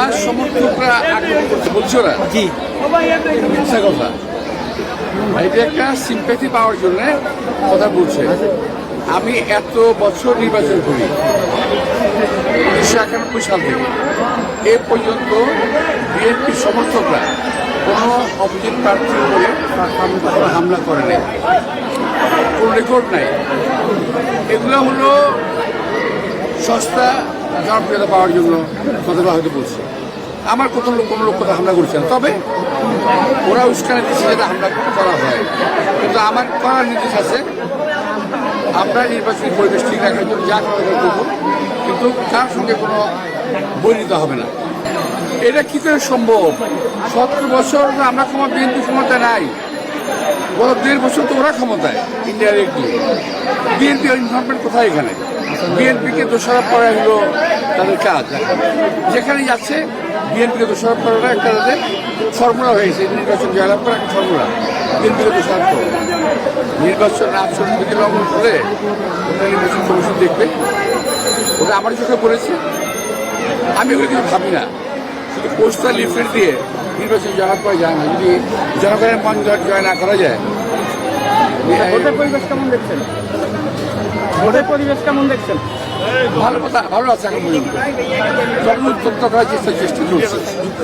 আমার সমর্থকরা আক্রমণ করতে বলছো না জি মিথ্যা কথা। এটা একটা সিম্প্যাথি পাওয়ার জন্য কথা বলছে। আমি এত বছর নির্বাচন করি 1991 সাল থেকে এ পর্যন্ত বিএনপির সমর্থকরা কোনো অপোজিট প্রার্থীর উপরে হামলা করে নাই, কোনো রেকর্ড নাই। এগুলো হলো সস্তা জনপ্রিয়তা পাওয়ার জন্য কথাটা হয়তো বলছে। আমার কোনো লোক কথা হামলা করছে না, তবে ওরা উস্কানি দিচ্ছে যাতে হামলা করা হয়। কিন্তু আমার করার নির্দেশ আছে, আমরা নির্বাচনী পরিবেশ ঠিক রাখার জন্য যা করা করবো, কিন্তু তার সঙ্গে কোনো বৈরিতা হবে না। এটা কি করে সম্ভব? 17 বছর আমরা বিএনপি ক্ষমতায় নাই, গত 1.5 বছর তো ওরা ক্ষমতায় ইন্ডিয়ারেক্টলি। বিএনপি ইনভলভমেন্ট কোথায় এখানে? বিএনপিকে দোষারোপ করা হলো তাদের কাজ। যেখানে যাচ্ছে বিএনপিকে দোষারোপ করাটা একটা তাদের ফর্মুলা হয়েছে, নির্বাচন জয়লাভ করা একটা ফর্মুলা। বিএনপিকে দোষারোপ করে নির্বাচন আচরণবিধি লঙ্ঘন করে ওটা নির্বাচন কমিশন দেখবে, ওটা আমার চোখে পড়েছে। আমি ওগুলো কিছু ভাবি না, শুধু পোস্টার লিফলেট দিয়ে নির্বাচন জয়লাভ করা যায় না যদি জনগণের মন জয় না করা যায়। ভোটের পরিবেশ কেমন দেখছেন? ভোটের পরিবেশ কেমন দেখছেন? ভালো কথা, ভালো আছে এখন পর্যন্ত। যখন উত্তপ্ত করার চেষ্টা চলছে।